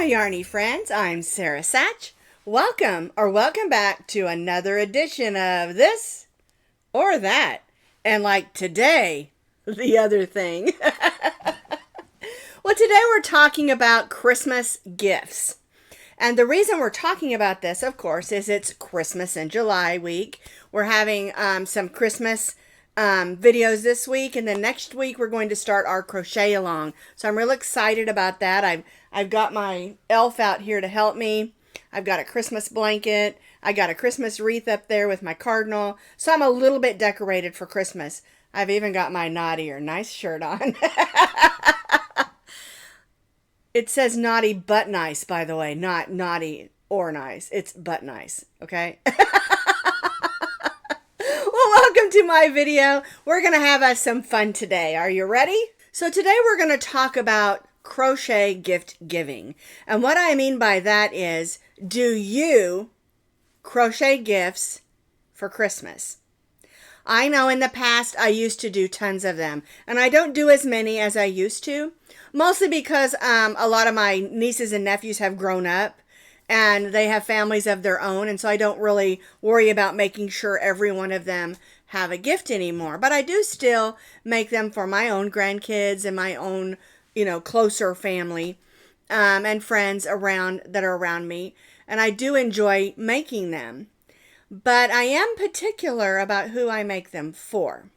Yarny friends, I'm Sara Sach. Welcome back to another edition of this or that. And like today, the other thing. Well, today we're talking about Christmas gifts. And the reason we're talking about this, of course, is it's Christmas in July week. We're having some Christmas videos this week, and then next week we're going to start our crochet along. So I'm real excited about that. I've got my elf out here to help me. I've got a Christmas blanket. I got a Christmas wreath up there with my cardinal. So I'm a little bit decorated for Christmas. I've even got my naughty or nice shirt on. It says naughty but nice, by the way, not naughty or nice. It's but nice, okay? Well, welcome to my video. We're going to have us some fun today. Are you ready? So today we're going to talk about crochet gift giving. And what I mean by that is, do you crochet gifts for Christmas? I know in the past I used to do tons of them, and I don't do as many as I used to, mostly because a lot of my nieces and nephews have grown up and they have families of their own, and so I don't really worry about making sure every one of them have a gift anymore. But I do still make them for my own grandkids and my own, closer family and friends that are around me, and I do enjoy making them. But I am particular about who I make them for,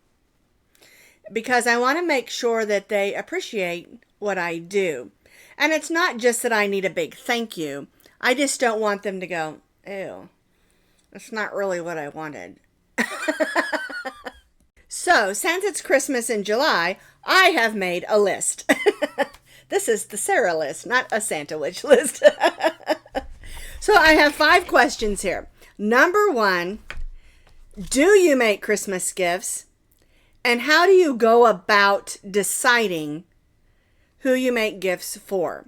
because I want to make sure that they appreciate what I do. And it's not just that I need a big thank you. I just don't want them to go, ew, that's not really what I wanted. So, since it's Christmas in July, I have made a list. This is the Sara list, not a Santa wish list. So I have 5 questions here. Number 1, do you make Christmas gifts? And how do you go about deciding who you make gifts for?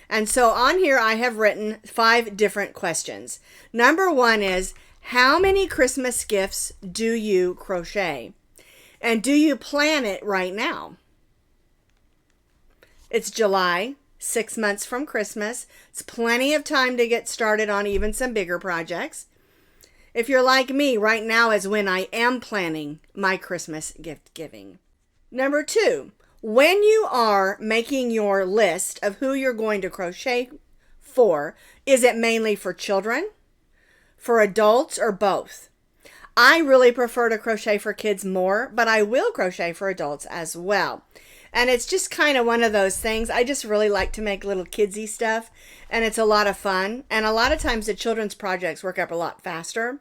And so on here I have written 5 different questions. Number 1 is, how many Christmas gifts do you crochet? And do you plan it right now? It's July, 6 months from Christmas. It's plenty of time to get started on even some bigger projects. If you're like me, right now is when I am planning my Christmas gift giving. Number 2, when you are making your list of who you're going to crochet for, is it mainly for children, for adults, or both? I really prefer to crochet for kids more, but I will crochet for adults as well. And it's just kind of one of those things. I just really like to make little kidsy stuff, and it's a lot of fun. And a lot of times the children's projects work up a lot faster.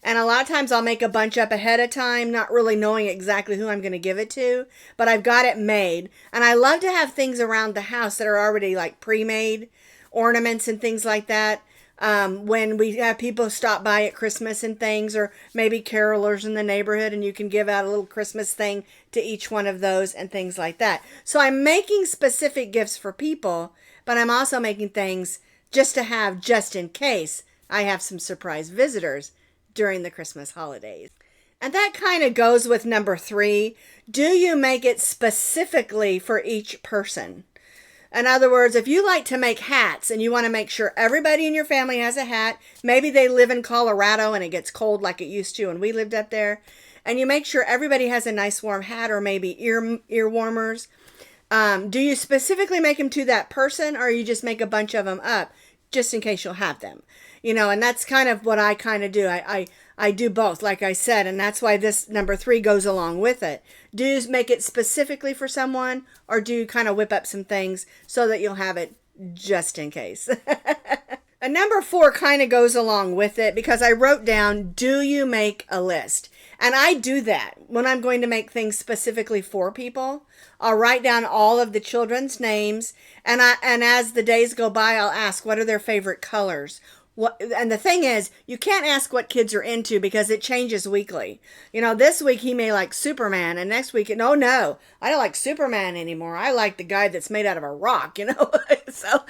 And a lot of times I'll make a bunch up ahead of time, not really knowing exactly who I'm going to give it to, but I've got it made. And I love to have things around the house that are already like pre-made, ornaments and things like that. When we have people stop by at Christmas and things, or maybe carolers in the neighborhood, and you can give out a little Christmas thing to each one of those and things like that. So I'm making specific gifts for people, but I'm also making things just to have just in case I have some surprise visitors during the Christmas holidays. And that kind of goes with number 3. Do you make it specifically for each person? In other words, if you like to make hats and you want to make sure everybody in your family has a hat, maybe they live in Colorado and it gets cold like it used to when we lived up there, and you make sure everybody has a nice warm hat or maybe ear warmers, do you specifically make them to that person, or you just make a bunch of them up just in case you'll have them? And that's kind of what I kind of do. I do both, like I said, and that's why this number 3 goes along with it. Do you make it specifically for someone, or do you kind of whip up some things so that you'll have it just in case? And number 4 kind of goes along with it, because I wrote down, do you make a list? And I do that when I'm going to make things specifically for people. I'll write down all of the children's names, and as the days go by, I'll ask, what are their favorite colors? And the thing is, you can't ask what kids are into because it changes weekly. This week he may like Superman, and next week, no, I don't like Superman anymore. I like the guy that's made out of a rock, So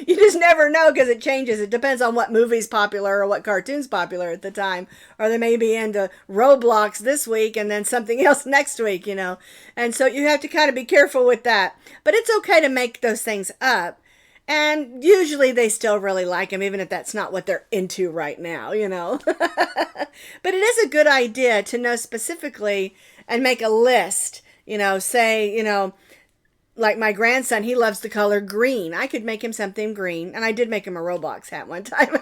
you just never know, because it changes. It depends on what movie's popular or what cartoon's popular at the time. Or they may be into Roblox this week and then something else next week, And so you have to kind of be careful with that. But it's okay to make those things up. And usually they still really like them, even if that's not what they're into right now, you know. But it is a good idea to know specifically and make a list, you know, say, you know, like my grandson, he loves the color green. I could make him something green. And I did make him a Roblox hat one time.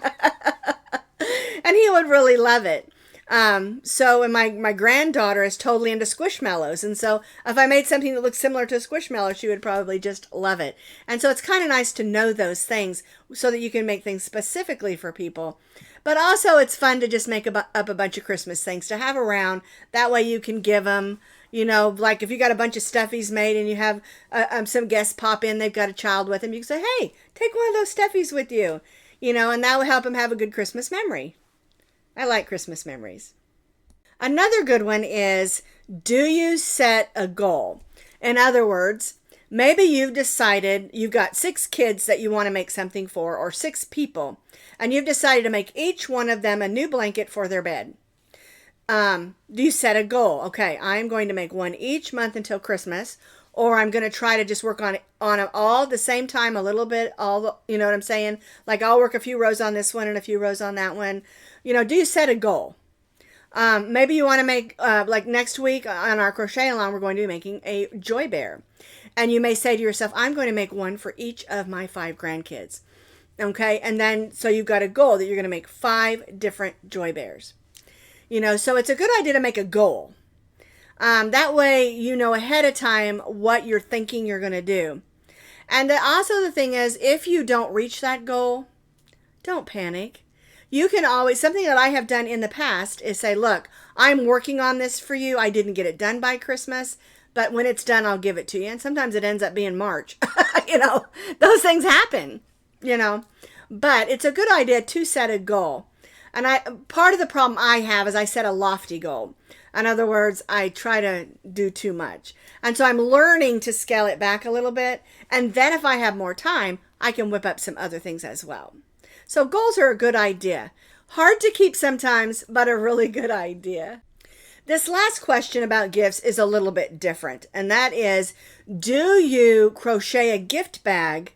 And he would really love it. And my granddaughter is totally into squishmallows. And so if I made something that looks similar to a squishmallow, she would probably just love it. And so it's kind of nice to know those things so that you can make things specifically for people. But also it's fun to just make up a bunch of Christmas things to have around. That way you can give them, you know, like if you got a bunch of stuffies made and you have some guests pop in, they've got a child with them, you can say, hey, take one of those stuffies with you, you know, and that will help them have a good Christmas memory. I like Christmas memories. Another good one is, do you set a goal? In other words, maybe you've decided you've got 6 kids that you want to make something for, or 6 people, and you've decided to make each one of them a new blanket for their bed. Do you set a goal? Okay, I'm going to make one each month until Christmas, or I'm going to try to just work on it all at the same time, a little bit, you know what I'm saying? Like I'll work a few rows on this one and a few rows on that one. You know, do you set a goal? Maybe you want to make, like next week on our crochet along, we're going to be making a joy bear. And you may say to yourself, I'm going to make one for each of my 5 grandkids. Okay, and then, so you've got a goal that you're going to make 5 different joy bears. You know, so it's a good idea to make a goal. That way, you know ahead of time what you're thinking you're going to do. And also the thing is, if you don't reach that goal, don't panic. You can always, something that I have done in the past is say, look, I'm working on this for you. I didn't get it done by Christmas, but when it's done, I'll give it to you. And sometimes it ends up being March. You know, those things happen, you know, but it's a good idea to set a goal. And part of the problem I have is I set a lofty goal. In other words, I try to do too much. And so I'm learning to scale it back a little bit. And then if I have more time, I can whip up some other things as well. So goals are a good idea. Hard to keep sometimes, but a really good idea. This last question about gifts is a little bit different. And that is, do you crochet a gift bag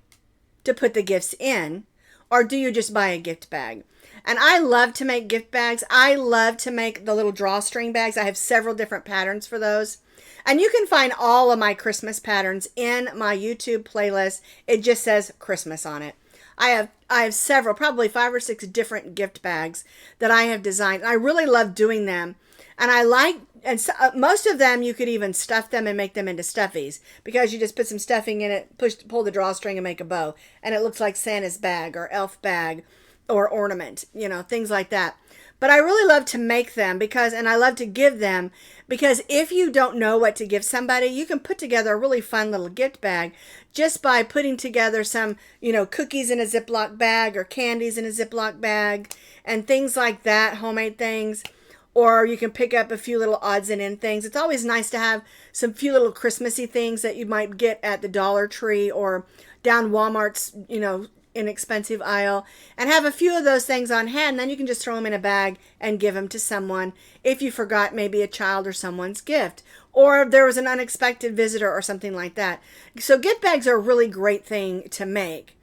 to put the gifts in? Or do you just buy a gift bag? And I love to make gift bags. I love to make the little drawstring bags. I have several different patterns for those. And you can find all of my Christmas patterns in my YouTube playlist. It just says Christmas on it. I have several, probably 5 or 6 different gift bags that I have designed. I really love doing them. And I like, and so, most of them you could even stuff them and make them into stuffies, because you just put some stuffing in it, pull the drawstring and make a bow. And it looks like Santa's bag or elf bag or ornament, you know, things like that. But I really love to make them and I love to give them, because if you don't know what to give somebody, you can put together a really fun little gift bag just by putting together some, you know, cookies in a Ziploc bag or candies in a Ziploc bag and things like that, homemade things. Or you can pick up a few little odds and end things. It's always nice to have some few little Christmassy things that you might get at the Dollar Tree or down Walmart's, you know, inexpensive aisle, and have a few of those things on hand. Then you can just throw them in a bag and give them to someone if you forgot maybe a child or someone's gift, or there was an unexpected visitor or something like that. So gift bags are a really great thing to make.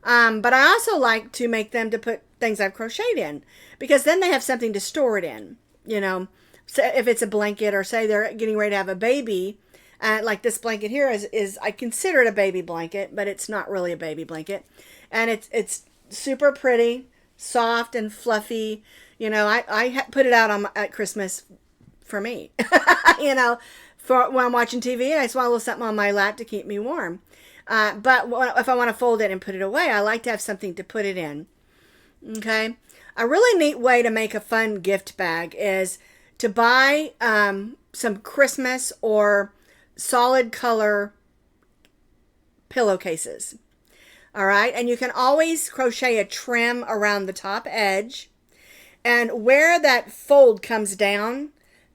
But I also like to make them to put things I've crocheted in, because then they have something to store it in. You know, so if it's a blanket, or say they're getting ready to have a baby, like this blanket here is I consider it a baby blanket, but it's not really a baby blanket. And it's super pretty, soft and fluffy. You know, I put it out at Christmas for me, you know, for when I'm watching TV and I just want a little something on my lap to keep me warm. But if I want to fold it and put it away, I like to have something to put it in. Okay. A really neat way to make a fun gift bag is to buy some Christmas or solid color pillowcases. All right. And you can always crochet a trim around the top edge. And where that fold comes down,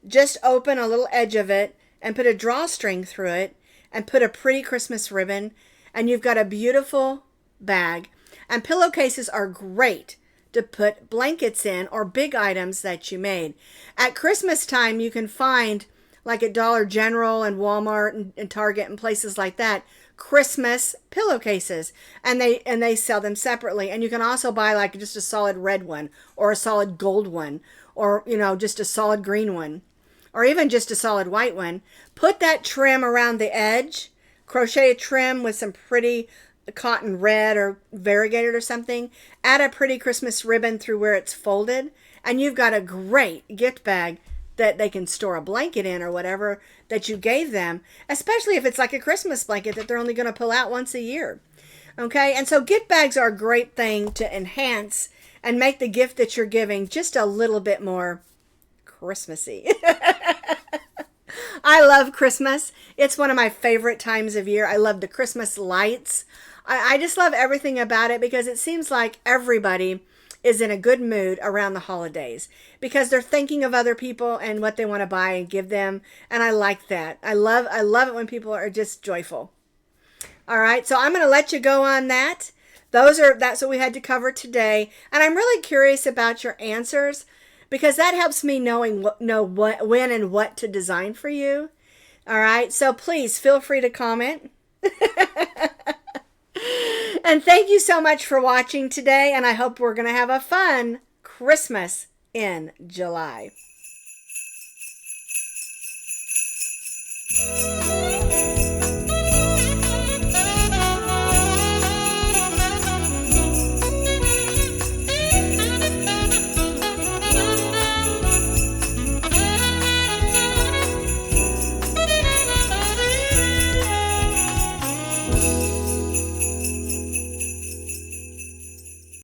just open a little edge of it and put a drawstring through it and put a pretty Christmas ribbon. And you've got a beautiful bag. And pillowcases are great to put blankets in or big items that you made. At Christmas time, you can find, like at Dollar General and Walmart and Target and places like that, Christmas pillowcases, and they sell them separately. And you can also buy like just a solid red one, or a solid gold one, or just a solid green one, or even just a solid white one. Put that trim around the edge, crochet a trim with some pretty cotton red or variegated or something. Add a pretty Christmas ribbon through where it's folded, and you've got a great gift bag that they can store a blanket in or whatever that you gave them, especially if it's like a Christmas blanket that they're only going to pull out once a year. Okay, and so gift bags are a great thing to enhance and make the gift that you're giving just a little bit more Christmassy. I love Christmas. It's one of my favorite times of year. I love the Christmas lights. I just love everything about it because it seems like everybody is in a good mood around the holidays because they're thinking of other people and what they want to buy and give them. And I like that. I love it when people are just joyful. All right. So I'm going to let you go on that. That's what we had to cover today. And I'm really curious about your answers because that helps me know when and what to design for you. All right. So please feel free to comment. And thank you so much for watching today, and I hope we're going to have a fun Christmas in July.